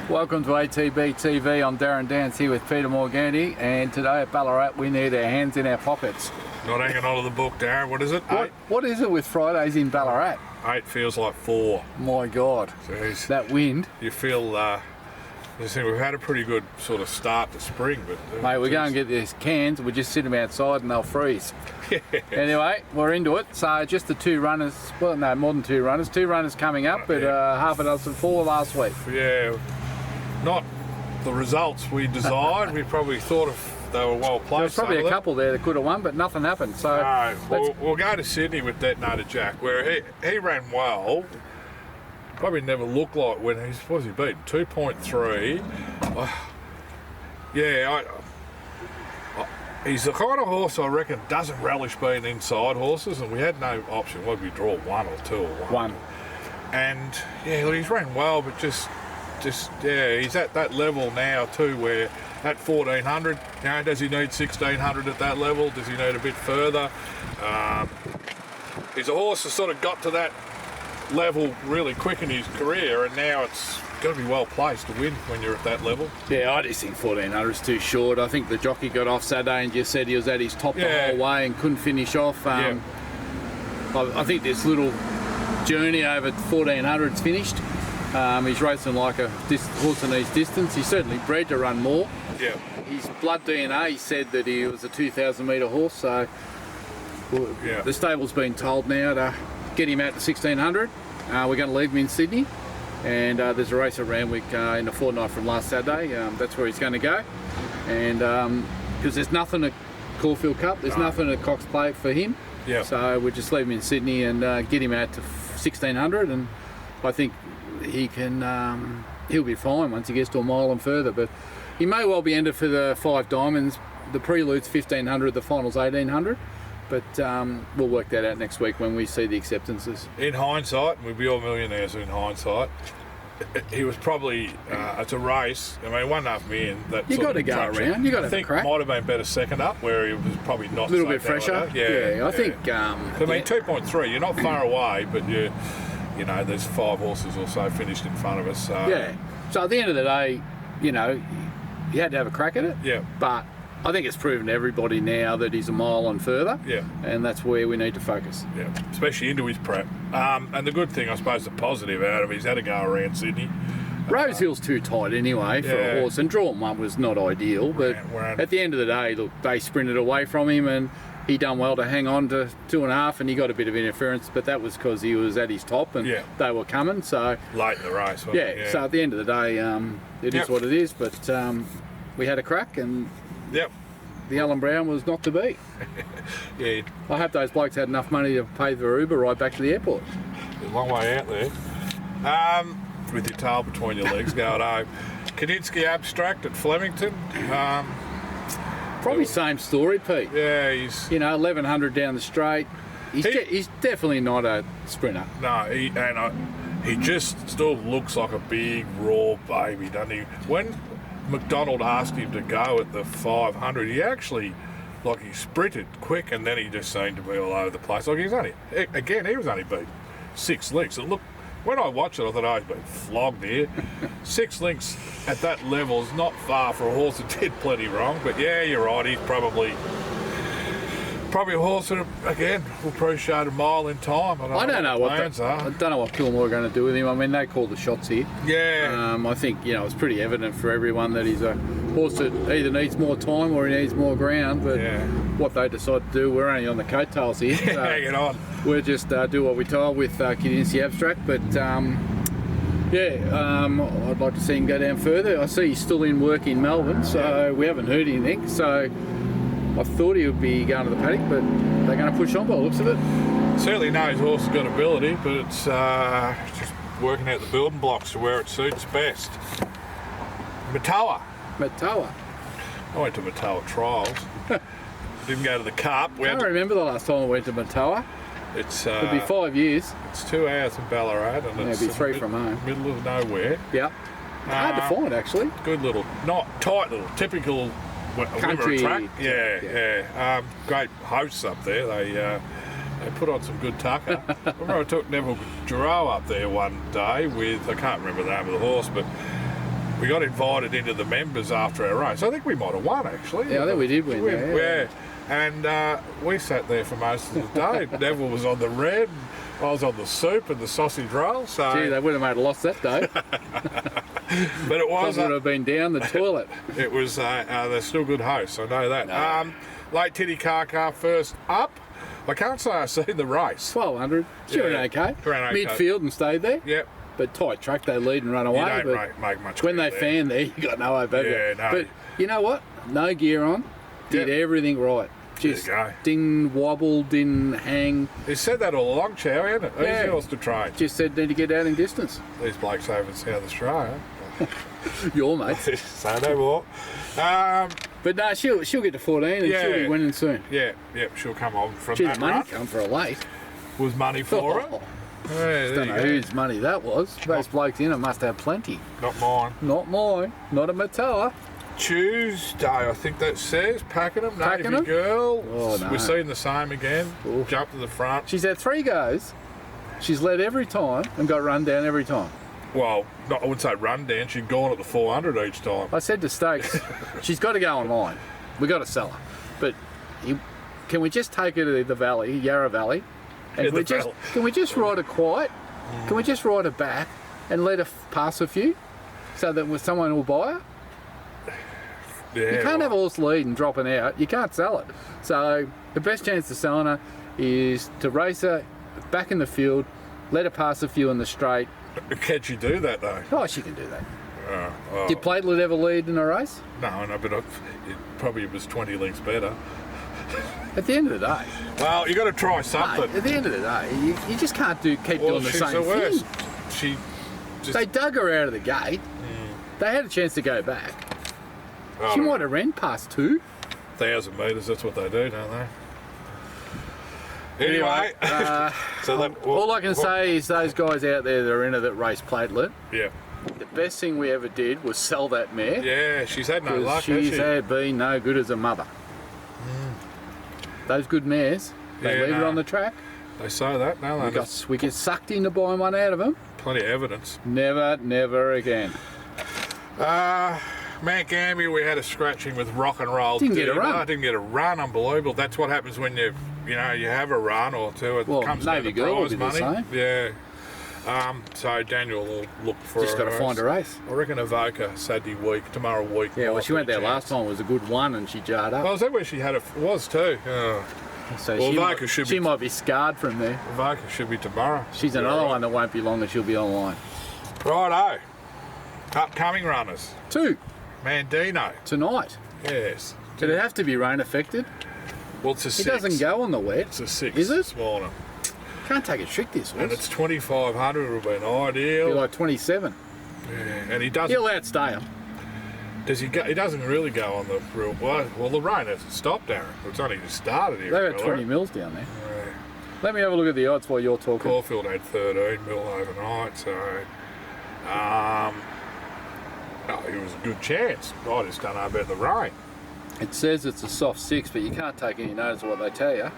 Welcome to ATB TV. I'm Darren Dance here with Peter Morganti, and today at Ballarat we need our hands in our pockets. Not hanging on to the book, Darren. What is it? What is it with Fridays in Ballarat? 8 feels like 4. My God. Jeez. That wind. You feel, we've had a pretty good sort of start to spring, but... Mate, we're going to get these cans, we just sit them outside and they'll freeze. Anyway, we're into it. So just the 2 runners, well no, more than 2 runners. 2 runners coming up, but half a dozen 4 last week. Yeah, not the results we desired. We probably thought they were well placed. There's probably a couple there that could have won, but nothing happened. So we'll go to Sydney with Detonator Jack, where he ran well. Probably never looked like when what was he beaten? 2.3. He's the kind of horse I reckon doesn't relish being inside horses, and we had no option. What did we draw? 1 or 2 or 1? 1. And he's ran well, but just he's at that level now too, where at 1400, does he need 1600 at that level? Does he need a bit further? He's a horse that sort of got to that level really quick in his career, and now it's got to be well placed to win when you're at that level. Yeah, I just think 1400 is too short. I think the jockey got off Saturday and just said he was at his top the whole way and couldn't finish off. I think this little journey over 1400's finished. He's racing like a horse in his distance. He's certainly bred to run more. Yeah. His blood DNA said that he was a 2,000 metre horse, so the stable's been told now to get him out to 1600. We're going to leave him in Sydney, and there's a race at Randwick in a fortnight from last Saturday. That's where he's going to go, and because there's nothing at Caulfield Cup, there's nothing at Cox Plate for him. Yeah. So we'll just leave him in Sydney and get him out to 1600, and I think he can. He'll be fine once he gets to a mile and further, but he may well be entered for the 5 Diamonds. The prelude's 1500, the final's 1800. But we'll work that out next week when we see the acceptances. In hindsight, we'd be all millionaires in hindsight. He was probably, it's a race, I mean, 1.5 million. You got to go around, you got to have a crack. I think might have been better second up, where he was probably not a little bit fresher. Yeah, I think. I mean, 2.3, you're not far away, but you know, there's 5 horses or so finished in front of us. So. So at the end of the day, you know, you had to have a crack at it. Yeah. But I think it's proven to everybody now that he's a mile and further. Yeah. And that's where we need to focus. Yeah, especially into his prep. And the good thing, I suppose, the positive out of it, he's had to go around Sydney. Rosehill's too tight anyway for a horse, and drawn 1 was not ideal, but at the end of the day, look, they sprinted away from him, and he done well to hang on to 2.5, and he got a bit of interference, but that was because he was at his top and they were coming. So late in the race. So at the end of the day, it is what it is. But we had a crack, and the Allen Brown was not to be. I hope those blokes had enough money to pay for Uber right back to the airport. A long way out there. With your tail between your legs going home. Kaninsky Abstract at Flemington. Probably same story, Pete. Yeah, he's 1100 down the straight. He's definitely not a sprinter. No, he just still looks like a big raw baby, doesn't he? When McDonald asked him to go at the 500, he actually, he sprinted quick, and then he just seemed to be all over the place. He was only beat 6 lengths. And look, when I watched it, I thought, he's been flogged here. 6 lengths at that level is not far for a horse that did plenty wrong. But yeah, you're right, he's probably a horse that, again, will appreciate a mile in time. I don't know what plans are. I don't know what Kilmore are going to do with him. I mean, they called the shots here. Yeah. I think, it's pretty evident for everyone that he's a horse that either needs more time or he needs more ground. But what they decide to do, we're only on the coattails here. So hanging on. We'll just do what we're told with Kaninsky Abstract. But, I'd like to see him go down further. I see he's still in work in Melbourne, so we haven't heard anything. So I thought he would be going to the paddock, but they're going to push on by the looks of it. Certainly know his horse has got ability, but it's just working out the building blocks to where it suits best. Matoa. I went to Matoa trials. Didn't go to the Cup. I can't remember the last time I went to Matoa. It'll be 5 years. It's 2 hours in Ballarat, and it's it'll be 3 from home. Middle of nowhere. Yeah. Hard to find, actually. Good little, not tight little, typical country track. Yeah. Great hosts up there. They put on some good tucker. I remember I took Neville Giroux up there one day with, I can't remember the name of the horse, but we got invited into the members after our race. I think we might have won, actually. Yeah, I think we did win. Yeah. And we sat there for most of the day. Neville was on the red, I was on the soup and the sausage roll. So Gee, they would have made a loss that day. but it was would have been down the toilet. It was. They're still good hosts. I know that. No. Late Titty Car first up. I can't say I've seen the race. 1200. She ran okay. Ran okay. Midfield and stayed there. Yep. But tight track, they lead and run away. You don't but make much. when they there. fan there, you got no hope, have you? Yeah, no. But you know what? No gear on. Did everything right. Just There you go. didn't wobble, didn't hang. He said that all along, Chow, hasn't it? Yeah. Easy horse to train. Just said need to get out in distance. These blokes over in South Australia. Your mate. Say no more. But no, she'll get to 14 and Yeah. she'll be winning soon. Yeah, she'll come on from Gee, that the money run. come for a late. Was money for her. Yeah, there Don't you know go. whose money that was. Those blokes in it must have plenty. Not mine. Not mine. Not a Matoa. Tuesday, I think that says, Pakenham, Pakenham? Navy girl. Oh, no. We're seeing the same again. Oof. Jump to the front. She's had 3 goes. She's led every time and got run down every time. Well, I wouldn't say run down. She'd gone at the 400 each time. I said to Stokes, she's got to go online. We got to sell her. But can we just take her to the valley, Yarra Valley, and can we just ride her quiet? Can we just ride her back and let her pass a few so that someone will buy her? Yeah, You can't have a horse lead and dropping out. You can't sell it. So the best chance of selling her is to race her back in the field, let her pass a few in the straight. Can she do that though? Oh, she can do that. Oh. Did Platelet ever lead in a race? No, but it probably was 20 lengths better. At the end of the day, Well, you got to try something. mate, at the end of the day, you just can't keep doing the she's same the worst. thing. She just. They dug her out of the gate. They had a chance to go back. I She don't might have ran past 2. 1,000 metres, that's what they do, don't they? Anyway, so that, All I can say is those guys out there that are in it that race Platelet, yeah, the best thing we ever did was sell that mare. yeah, she's had no Because luck, has she's she? had been no good as a mother. Those good mares, they Yeah, leave it no. on the track. They say that, no, We get sucked into buying one out of them. plenty of evidence. Never again. Mount Gambier, we had a scratching with Rock and Roll. Didn't get a run. Didn't get a run, unbelievable. That's what happens when you have a run or two. It Well, comes down Navy to Girl will prize be the money. same. Yeah. So Daniel will look for Just got to find a race. I reckon Avoca Saturday week, tomorrow week. Yeah, well, might she be went there a last chance. time. It was a good one, and she jarred up. Oh, is that where she had it? Was too. Oh. So well, she, Vodka might, should she be- might be scarred from there. Avoca should be tomorrow. She's Yeah, another right. one that won't be long and she'll be online. Righto. Upcoming runners. 2 Mandino. tonight. Yes. Did it have to be rain affected? Well, it's a It 6. doesn't go on the wet. It's a 6 Is it? this morning. Can't take a trick this And horse. it's 2,500. It would have been Be ideal. like 27. Yeah. And he doesn't. He'll outstay him. Does he go? He doesn't really go on the real. Well, the rain hasn't stopped, Aaron. It's only just started here. They've had fella. 20 mils down there. Yeah. Let me have a look at the odds while you're talking. Caulfield had 13 mil overnight, so it was a good chance. I just don't know about the rain. It says it's a soft 6, but you can't take any notice of what they tell you.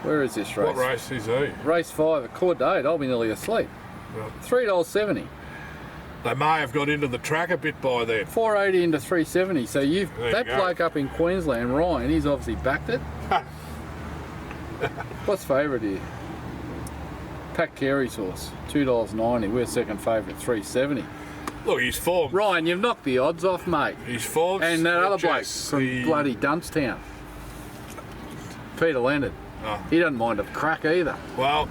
Where is this race? What race is he? Race 5 at Court Date. I'll be nearly asleep. Well, $3.70. they may have got into the track a bit by then. 480 into 370. So There you that go. bloke up in Queensland, Ryan, he's obviously backed it. What's favourite here? Pat Carey's horse, $2.90. We're second favourite, $3.70. Look, his form. Ryan, you've knocked the odds off, mate. His form. And that other bloke from bloody Dumpstown, Peter Leonard. Oh. He doesn't mind a crack either. Well,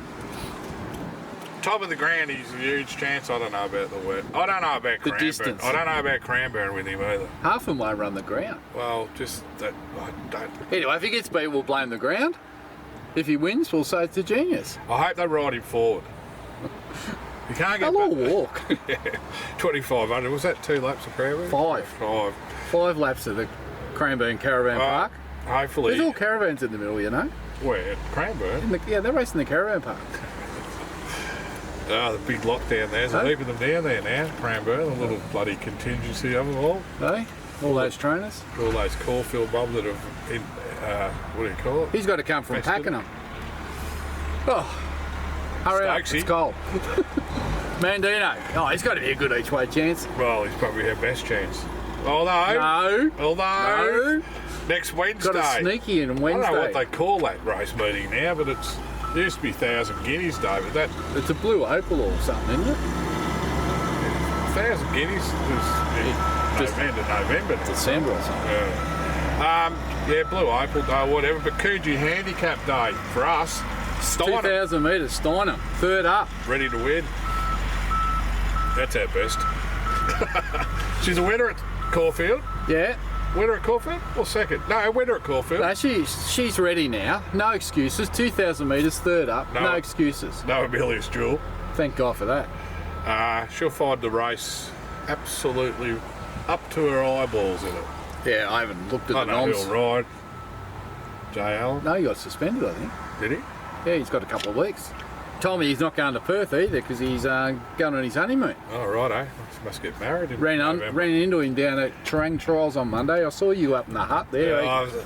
top of the ground, he's a huge chance. I don't know about the wet. I don't know about The Cranbourne. distance. I don't know about Cranbourne with him either. Half of them won't run the ground. Well, just that. I don't. Anyway, if he gets beat, we'll blame the ground. If he wins, we'll say it's a genius. I hope they ride him forward. You can't get They'll all back. walk. 2,500. Was that 2 laps of Cranbourne? 5. 5. 5 laps of the Cranbourne Caravan Park. Hopefully. There's all caravans in the middle, you know. Where? Cranbourne? Yeah, they're racing the Caravan Park. Oh, the big lot down there. There's a heap of them down there now. Cranbourne, a little bloody contingency of them all. Hey, all those trainers. All those Caulfield bums that have, what do you call it? He's got to come from Preston. Pakenham. Oh, hurry up, Stokesy. it's cold. Mandino. Oh, he's got to be a good each way chance. Well, he's probably our best chance. Although, No. next Wednesday. Got a sneaky in Wednesday. I don't know what they call that race meeting now, but it used to be 1,000 guineas day, but that... It's a blue opal or something, isn't it? 1,000 guineas is November. December or something. Yeah, blue opal day, whatever. But Coogee handicap day for us. Steiner. 2,000 metres, Steiner, third up. Ready to win. That's our best. She's a winner at Caulfield. Yeah. Winner at Caulfield or second? No, winner at Caulfield. No, she's ready now. No excuses. 2,000 metres, third up. No excuses. No Amelia's Jewel. Thank God for that. She'll find the race absolutely up to her eyeballs in it. Yeah, I haven't looked at the I know noms. he'll ride. Jay Allen. No, he got suspended, I think. Did he? Yeah, he's got a couple of weeks. Told me he's not going to Perth either because he's going on his honeymoon. Oh, righto. Must get married in Ran into him down at Terang Trials on Monday. I saw you up in the hut there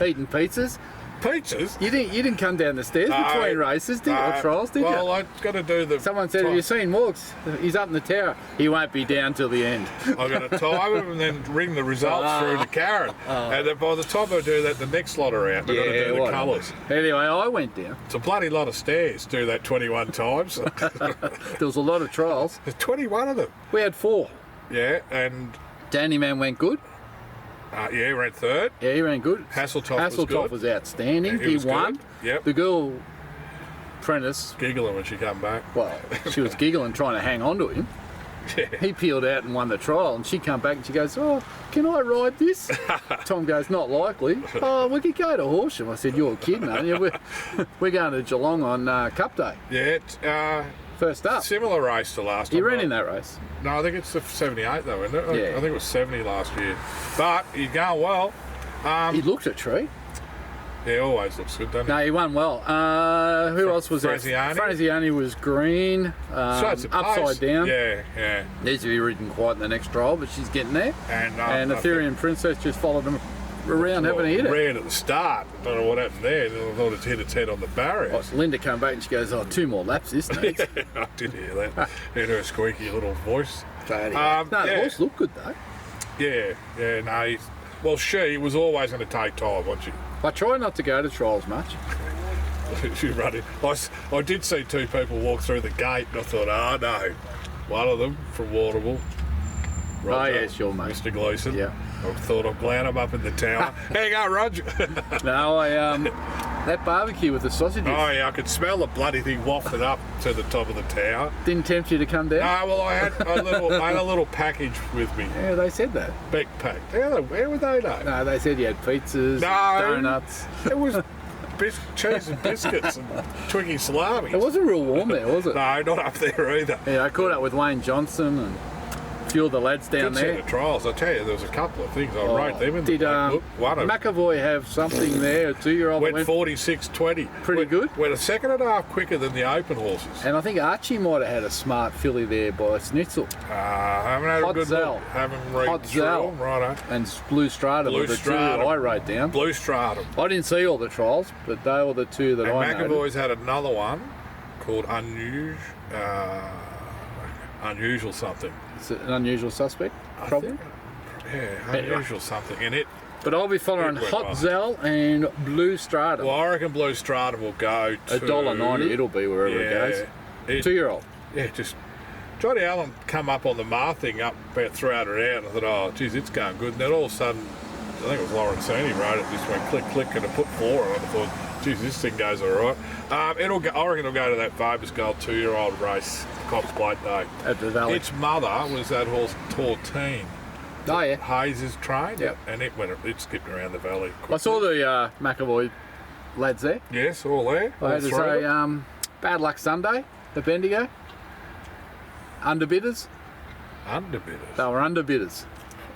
eating pizzas. Pizzas? You didn't come down the stairs between races, did you? Or trials, did you? Well, I've got to do the... Someone said, have you seen Morgs? He's up in the tower. He won't be down till the end. I've got to time him and then ring the results through to Karen. And then by the time I do that, the next lot are out. I've got to do the colours. Anyway, I went down. It's a bloody lot of stairs, do that 21 times. There was a lot of trials. There's 21 of them. We had 4. Yeah, and... Danny Man went good. Yeah, he ran third. Yeah, he ran good. Hasseltoff was outstanding. Yeah, he won. Good. Yep. The girl, Prentice, giggling when she come back. Well, she was giggling trying to hang on to him. Yeah. He peeled out and won the trial, and she come back and she goes, "Oh, can I ride this?" Tom goes, "Not likely." "Oh, we could go to Horsham." I said, "You're kidding, aren't you? We're going to Geelong on Cup Day." Yeah, it's first up. Similar race to last time. You ran in that race? No, I think it's the 78 though, isn't it? Yeah. I think it was 70 last year. But he's going well. He looked a treat. Yeah, always looks good, doesn't he? No, he won well. Who else was there? Fraziani was green, upside down. Yeah. Needs to be ridden quite in the next trial, but she's getting there. And Ethereum Princess just followed him around, haven't hit it? Ran at the start. Don't know what happened there. I thought it hit its head on the barriers. Linda came back and she goes, "Oh, 2 more laps this needs." I did hear that. Heard her squeaky little voice. The horse looked good though. Yeah, no. Well, she was always going to take time, wasn't she? I try not to go to trials much. She ran it. I did see 2 people walk through the gate, and I thought, oh no, one of them from Waterville. Roger, yes, your mate, Mr. Gleeson. Yeah. I thought, I'm glad I'm up in the tower. Hang on, Roger. No, that barbecue with the sausages. Oh yeah, I could smell the bloody thing wafted up to the top of the tower. Didn't tempt you to come down? No, well, I had a little package with me. Yeah, they said that. Backpack. Where would they know? No, they said you had pizzas, donuts. It was cheese and biscuits and Twiggy salamis. It wasn't real warm there, was it? No, not up there either. Yeah, I caught up with Wayne Johnson and a few of the lads down Good there. set of trials. I tell you, there was a couple of things. I wrote them in did, the book. One of McAvoy have something there? A 2-year-old went 46.20. Pretty good. Went a second and a half quicker than the open horses. And I think Archie might have had a smart filly there by Snitzel. I haven't had a good look. Haven't read through them. Righto. And Blue Stratum were the 2 that I wrote down. Blue Stratum. I didn't see all the trials, but they were the 2 that I noted. McAvoy's had another one called Unusual something. It's an unusual suspect, probably. Unusual something in it. But I'll be following Hot Zell and Blue Stratum. Well, I reckon Blue Stratum will go to $1.90. It'll be wherever it goes. 2-year-old. Yeah, just Johnny Allen come up on the Mar thing up about 300 out. And I thought, oh, geez, it's going good. And then all of a sudden, I think it was Lawrence-Annie wrote it, just went click, click, and it put 4 on it. I thought, geez, this thing goes all right. I reckon it'll go to that Vobus Gold 2-year-old race, Cops Plate Day. At the Valley. Its mother was that horse Tortine. Oh, yeah. Hayes' train. Yep. And it skipped around the valley quickly. I saw the McAvoy lads there. Yes, all there. I had to say, bad luck Sunday, the Bendigo. Underbidders. Underbidders? They were underbidders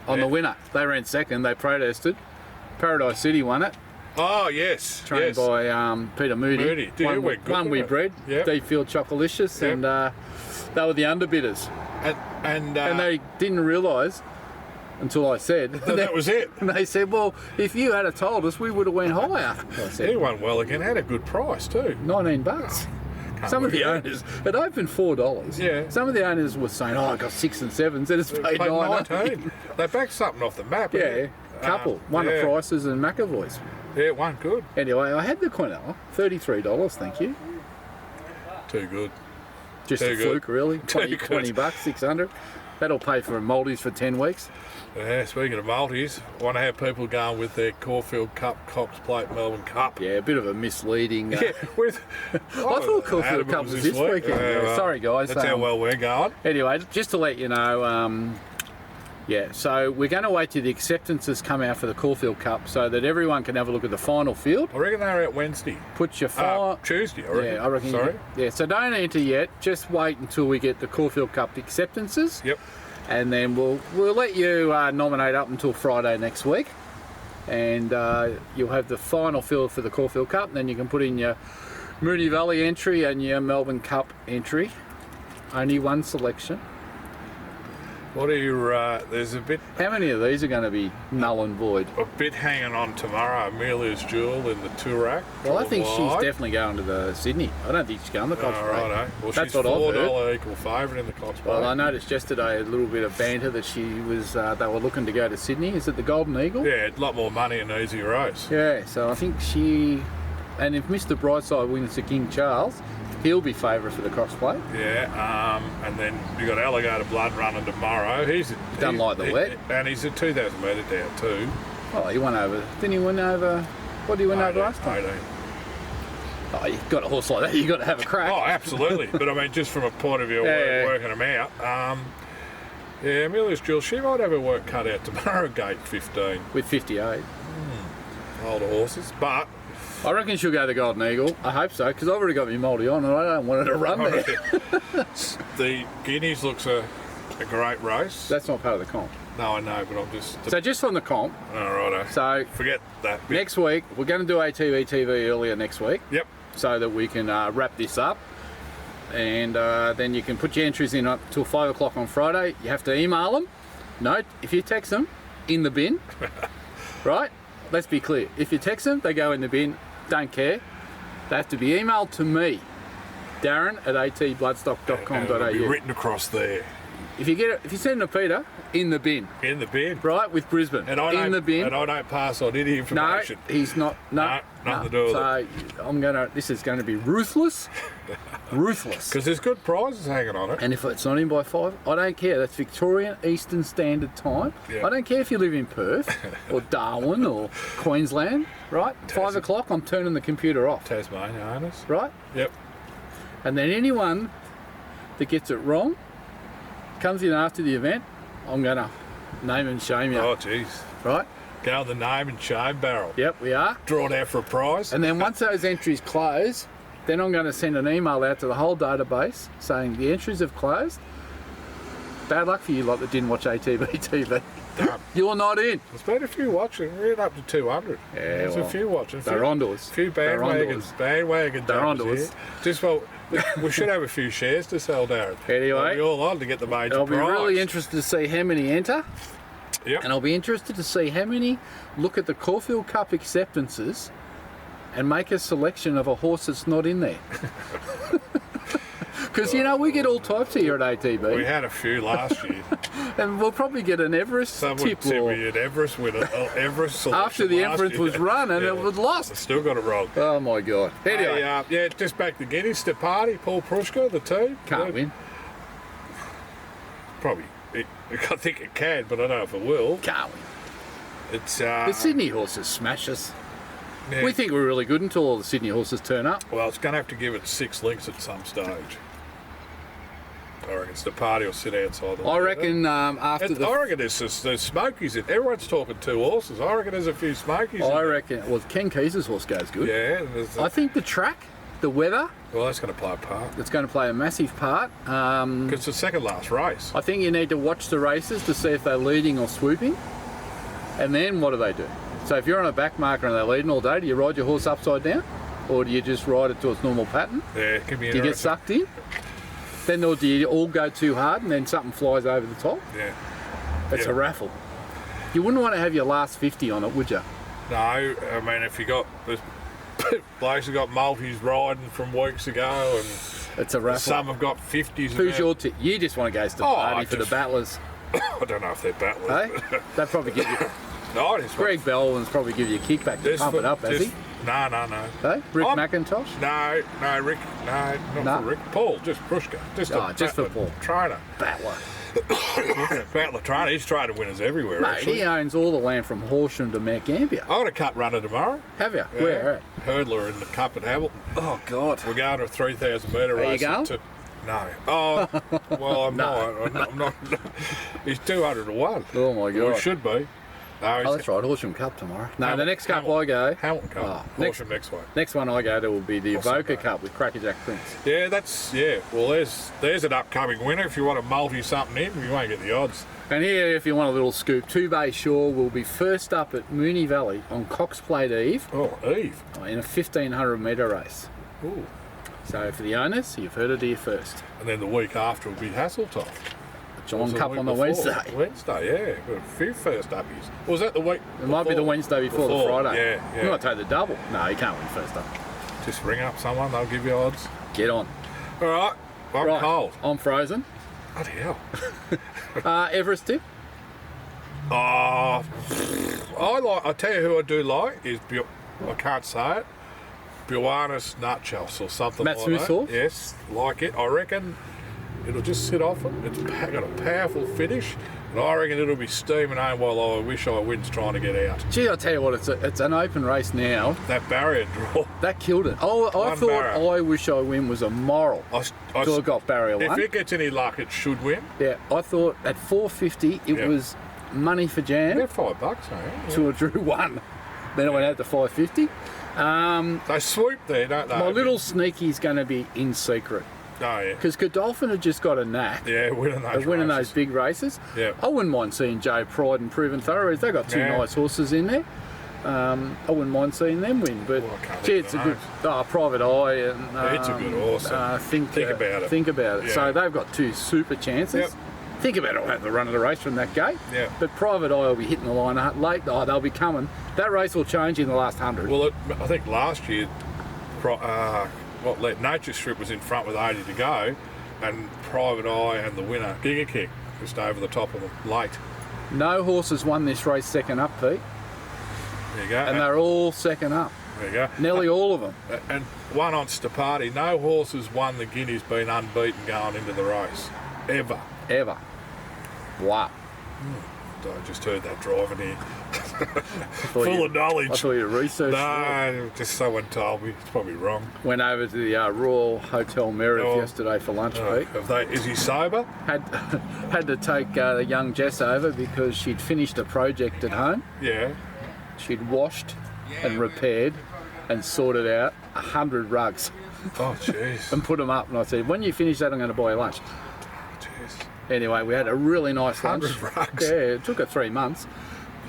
on the winner. They ran second, they protested. Paradise City won it. Oh, yes. Trained by Peter Moody. One we bred, Deep Field Chocolicious, and they were the underbidders. And they didn't realise until I said that was it. And they said, "Well, if you had told us, we would have went higher." I said, he won well again. Had a good price too. $19. Some of the owners, it opened $4. Yeah. Some of the owners were saying, "Oh, I got 6 and 7s," and it's paid 19. They backed something off the map. Yeah, couple. One of Price's and McAvoy's. Yeah, it went good. Anyway, I had the Quinella, $33. Thank you. Too good. Just Too a good. fluke, really. Too good. $20, 600. That'll pay for Maldives for 10 weeks. Yeah, speaking of multis, I want to have people going with their Caulfield Cup, Cox Plate, Melbourne Cup. Yeah, a bit of a misleading. Yeah, with. I thought Caulfield Cup was this weekend. Yeah, Sorry, guys. That's how well we're going. Anyway, just to let you know, so we're going to wait till the acceptances come out for the Caulfield Cup so that everyone can have a look at the final field. I reckon they're out Wednesday. Put your Tuesday, I reckon. Yeah, I reckon. Sorry? Yeah, so don't enter yet. Just wait until we get the Caulfield Cup acceptances. Yep. And then we'll let you nominate up until Friday next week. And you'll have the final field for the Caulfield Cup. And then you can put in your Moonee Valley entry and your Melbourne Cup entry. Only one selection. What are your, there's a bit How many of these are going to be null and void? hanging on tomorrow. Amelia's Jewel in the Toorak. Well, I think she's definitely going to the Sydney. I don't think she's going to the Cox Plate. Righto. Well, That's she's what I've heard. $4 equal favourite in the Cox Plate. Well, I noticed yesterday a little bit of banter that she was. They were looking to go to Sydney. Is it the Golden Eagle? Yeah, a lot more money and easy race. Yeah. So I think she. And if Mr. Brightside wins to King Charles, he'll be favourite for the Cox Plate. Yeah, and then you got Alligator Blood running tomorrow. He's Don't like the wet. and he's a 2,000 metre down too. Oh, he won over. Didn't he win over? What did he win over last time? 18. Oh, you've got a horse like that. You've got to have a crack. Oh, absolutely. But I mean, just from a point of view of working them out. Yeah, Amelia's Jewel, she might have her work cut out tomorrow, gate 15. With 58. Older horses, but I reckon she'll go to the Golden Eagle. I hope so, because I've already got my mouldy on and I don't want her to run there. the Guineas looks a great race. That's not part of the comp. No, I know, but I'm just. So just on the comp. All righto. So forget that bit. next week, we're going to do ATB TV earlier next week. Yep. So that we can wrap this up. And then you can put your entries in up till 5 o'clock on Friday. You have to email them. Note, if you text them, in the bin. Right? Let's be clear. If you text them, they go in the bin. Don't care. They have to be emailed to me, Darren at atbloodstock.com.au. It'll be written across there. If you send them to Peter, in the bin. In the bin. Right, with Brisbane. And I in don't, the bin. And I don't pass on any No, information. he's not. No, nothing to do with so this is going to be ruthless. Ruthless. Because there's good prizes hanging on it. And if it's not in by 5, I don't care. That's Victorian Eastern Standard Time. Yeah. I don't care if you live in Perth or Darwin or Queensland, right? 5 o'clock, I'm turning the computer off. Tasmania owners. Right? Yep. And then anyone that gets it wrong comes in after the event, I'm going to name and shame you. Oh, jeez. Right? Go the name and shame barrel. Yep, we are. Draw it out for a prize. And then once those entries close, then I'm going to send an email out to the whole database saying the entries have closed. Bad luck for you lot that didn't watch ATB TV. Done. You're not in. There's been a few watching. We're up to 200. Yeah, There's a few watching. They're onto us. A few They're onto bandwagons. us. Bandwagon They're jumpers onto here. us. Just well, we should have a few shares to sell, Darren. Anyway. We'll be all on to get the major I'll be prize. really interested to see how many enter. Yep. And I'll be interested to see how many look at the Caulfield Cup acceptances and make a selection of a horse that's not in there. Because, we get all types here at ATB. We had a few last year. And we'll probably get an Everest Someone tip said or we had Everest with an Everest selection after the last Everest year. was run and Yeah. it was lost. Still got it wrong. Oh my God. Anyway, Hey, just back to Guineas, the party, Paul Prushka, the team. can't win. Probably. I think it can, but I don't know if it will. Can't win. It's The Sydney horses smash us. yeah. We think we're really good until all the Sydney horses turn up. Well, it's going to have to give it 6 links at some stage. I reckon it's the party will sit outside the I reckon after the... I reckon there's smokies in. Everyone's talking 2 horses. I reckon there's a few smokies I in. reckon... Well, Ken Keys' horse goes good. Yeah. I think the track, the weather, Well, that's going to play a part. it's going to play a massive part. Because it's the second last race. I think you need to watch the races to see if they're leading or swooping. And then what do? So if you're on a back marker and they're leading all day, do you ride your horse upside down? Or do you just ride it to its normal pattern? Yeah, it can be Do you get interesting. sucked in? Then or do you all go too hard and then something flies over the top? Yeah. It's Yeah. a raffle. You wouldn't want to have your last 50 on it, would you? No, I mean, if you got... There's blokes who got multis riding from weeks ago and It's a raffle. Some have got 50s. Who's your tip? You just want to go to the party for the battlers. I don't know if they're battlers. Hey? They'll probably give you... No, I just Greg Bellman's probably give you a kickback to pump it up, has he? No. Hey? Rick McIntosh? No, Rick. No, not for Rick. Paul, just Prushka. Just for Paul. Trainer. Battler. Battler trainer. He's trying to winners everywhere, Mate, actually. he owns all the land from Horsham to Mount Gambier. I got a cup runner tomorrow. Have you? Yeah. Where at? Hurdler in the cup at Hamilton. Oh, God. We're going to a 3,000 metre race. Are you going? No. Oh, well, I'm not. He's 200 to 1. Oh, my God. Well, he should be. No, that's right, Horsham Cup tomorrow. No, the next cup I go... Hamilton Cup. Horsham next one. Next one I go to will be the Evoca Cup with Crackerjack Prince. Yeah, well, there's an upcoming winner. If you want to multi something in, you won't get the odds. And here, if you want a little scoop, Two Bay Shore will be first up at Moonee Valley on Cox Plate Eve. Oh, Eve. In a 1,500 metre race. Ooh. So for the owners, you've heard it here first. And then the week after will be Hasseltoft. John Cup on the Wednesday. Yeah. Got a few first uppies. Was that the week? It might be the Wednesday before the Friday. Yeah. You might take the double. No, you can't win first up. Just ring up someone, they'll give you odds. Get on. All right. I'm cold. I'm frozen. Bloody hell. Everest tip? I tell you who I do like is, I can't say it, Buenos Nachos or something Matt like Smith that. sauce? Yes, like it. I reckon it'll just sit off it. It's got a powerful finish, and I reckon it'll be steaming home while I wish I wins trying to get out. Gee, I'll tell you what, it's an open race now. That barrier draw. That killed it. I thought barrier. I Wish I Win was a moral. I got barrier one. If it gets any luck, it should win. Yeah, I thought at 450 it was money for jam. They're $5, mate. So I drew one. Then I went out to 550. They swoop there, don't they? My little sneaky's going to be in secret. Oh, yeah. Because Godolphin had just got a knack of winning those big races. Yeah. I wouldn't mind seeing Joe Pride and Proven Thoroughbreds. They've got two nice horses in there. I wouldn't mind seeing them win. But it's a good Private Eye and it's a good horse. Think about it. Think about it. Yeah. So they've got two super chances. Yep. Think about it. I'll have the run of the race from that gate. Yeah. But Private Eye will be hitting the line late. They'll be coming. That race will change in the last 100. Well, I think last year, Nature Strip was in front with 80 to go, and Private Eye and the winner, Giga Kick, just over the top of them late. No horses won this race second up, Pete. There you go. And they're all second up. There you go. Nearly all of them. And one on Stapati. No horses won the Guineas been unbeaten going into the race. Ever. Wow. I just heard that driving here. Full of knowledge. I thought you researched No, just someone told me. It's probably wrong. Went over to the Royal Hotel Meredith yesterday for lunch, Pete. Is he sober? Had to take the young Jess over because she'd finished a project at home. Yeah. She'd washed and repaired and sorted out 100 rugs. Oh, jeez. And put them up. And I said, when you finish that, I'm going to buy you lunch. Jeez. Anyway, we had a really nice lunch. 100 rugs? Yeah, it took her 3 months.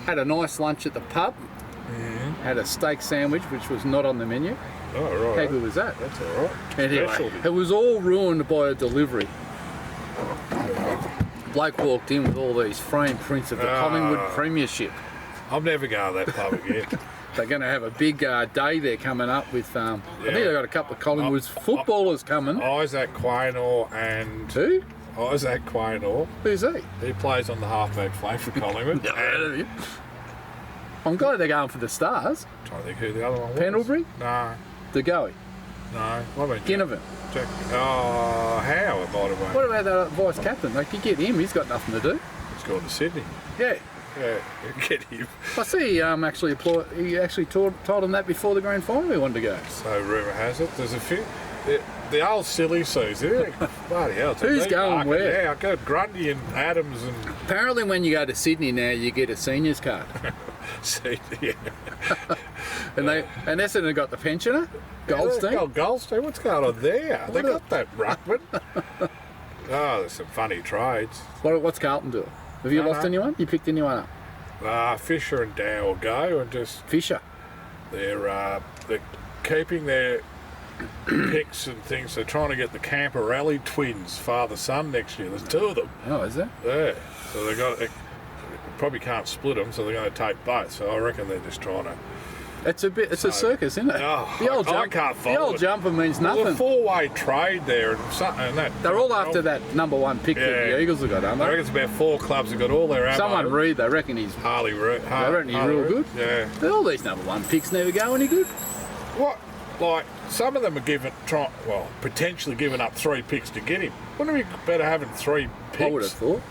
Had a nice lunch at the pub. Mm-hmm. Had a steak sandwich, which was not on the menu. Oh, right. How good was that? That's all right. Anyway, Specialty. it was all ruined by a delivery. Bloke walked in with all these framed prints of the Collingwood Premiership. I'm never going to that pub again. They're going to have a big day there coming up with, I think they've got a couple of Collingwood's footballers coming. Isaac Quaynor and... Who? Isaac Quaynor. Who's he? He plays on the halfback flank for Collingwood. I'm glad they're going for the Stars. I'm trying to think who the other one was. Pendlebury? No. DeGoey? No. What about Ginnivan? Jack? Oh, Howe it might have been. What about that vice captain? They could get him. He's got nothing to do. He's gone to Sydney. Yeah. Yeah, get him. I see he actually told him that before the grand final he wanted to go. So rumour has it. There's a few. The old silly season. Bloody hell. Who's going where? Yeah, I got Grundy and Adams and... Apparently when you go to Sydney now you get a seniors card. Yeah. and they said they got the pensioner, Goldstein. Oh, Goldstein, what's going on there? They got that ruckman. Oh, there's some funny trades. What's Carlton doing? Have you lost anyone? You picked anyone up? Fisher and Dow will go and just... Fisher? They're keeping their picks and things. They're trying to get the Camporelli twins, father-son, next year. There's 2 of them. Oh, is there? Yeah. So they probably can't split them, so they're going to take both. So I reckon they're just trying to It's a circus, isn't it? Oh, the old I can't follow The old it. jumper means There's nothing. a four-way trade there, and something. And that They're all after that #1 pick that the Eagles have got, aren't I they? reckon it's about 4 clubs that got all their ammo. Someone read, they reckon he's Harley Reid. real good. Yeah. All these #1 picks never go any good. What? Like, some of them are potentially giving up 3 picks to get him. Wouldn't it be better having 3 picks? I would have thought.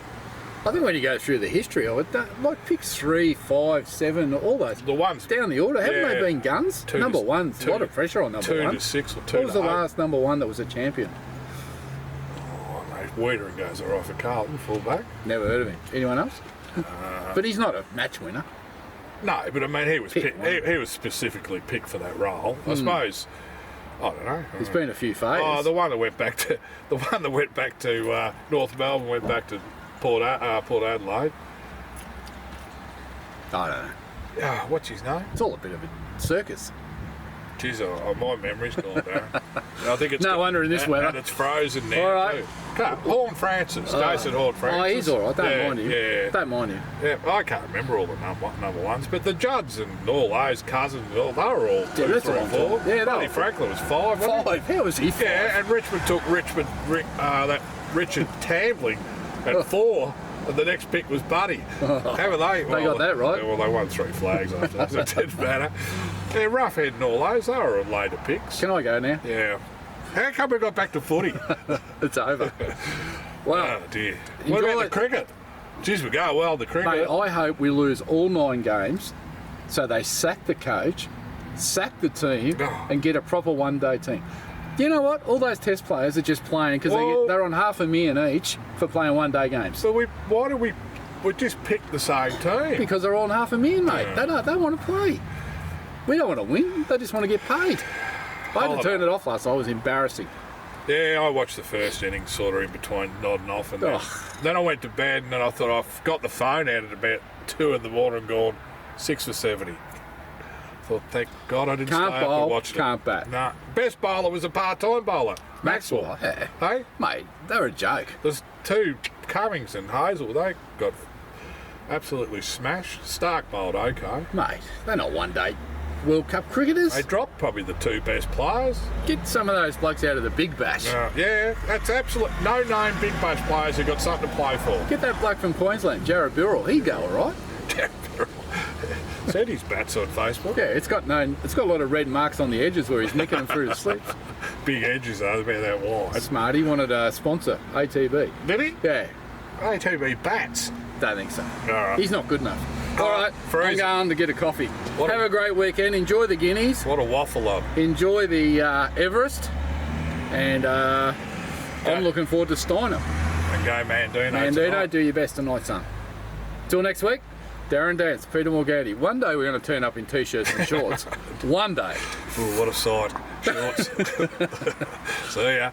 I think when you go through the history of it, like picks 3, 5, 7, all those The ones down the order, haven't they yeah. been guns? Two to- #1's a lot of pressure on #1. 2 to 6 or 2 What was to the 8. last #1 that was a champion? Oh, mate, Wiedering goes all right for Carlton, fullback. Never heard of him. Anyone else? But he's not a match winner. No, but I mean, he was Pick he was specifically picked for that role. I suppose. I don't know. There's been a few failures. Oh, the one that went back to North Melbourne went back to Port Adelaide. I don't know. What's his name? It's all a bit of a circus. Jeez, my memory's gone, Darren. I think it's No wonder in this weather. and it's frozen now All right. too. Horn Francis, Jason Horn Francis. Oh, he's all right. Don't mind him. Yeah, Don't mind him. yeah. I can't remember all the number ones, but the Judds and all those cousins, they were all 2, that's 3, a long 4. time. Yeah, they Buddy were- Franklin was 5. wasn't he? 5. How was he 5? Yeah, and Richmond took that Richard Tambling at 4, and the next pick was Buddy. How were they? They got that right. Well, they won 3 flags after that, so it didn't matter. Yeah, Roughhead and all those, they were later picks. Can I go now? Yeah. How come we got back to footy? It's over. Well, Oh, dear. What Enjoy about the it. cricket? Jeez, we go well, the cricket. mate, I hope we lose all 9 games so they sack the coach, sack the team, Oh. and get a proper one-day team. You know what? All those test players are just playing because Well- they're on $500,000 each for playing one-day games. So why do we just pick the same team? Because they're on $500,000, mate. Yeah. They want to play. We don't want to win. They just want to get paid. I had to turn it off last night. It was embarrassing. Yeah, I watched the first innings sort of in between nodding off, and Oh. then I went to bed, and then I thought I've got the phone out at about 2 in the morning and gone 6 for 70. Thought, thank God I didn't Can't stay up bowl, and watch it. can't bat. Nah, best bowler was a part-time bowler, Maxwell. Yeah. Hey, Mate, they're a joke. there's 2, Cummings and Hazel. They got absolutely smashed. Stark bowled okay. Mate, they're not one-day World Cup cricketers. They dropped probably the 2 best players. Get some of those blokes out of the Big Bash. Yeah, that's absolute no-name big bash players who got something to play for. Get that bloke from Queensland, Jared Burrell. He'd go all right. Said his bats on Facebook. Yeah, it's got a lot of red marks on the edges where he's nicking them through the slips. Big edges though, about that wide. Smart. He wanted a sponsor, ATB. Did he? Yeah, ATB bats. don't think so. All right. He's not good enough. All right, for I'm easy. going to get a coffee. What Have a- a great weekend. Enjoy the Guineas. What a waffle up. Enjoy the Everest. And I'm looking forward to Steiner. And go Mandino. Mandino, tonight. do your best tonight, son. Till next week, Darren Dance, Peter Morgatti. One day we're going to turn up in T-shirts and shorts. One day. Ooh, what a sight. Shorts. See ya.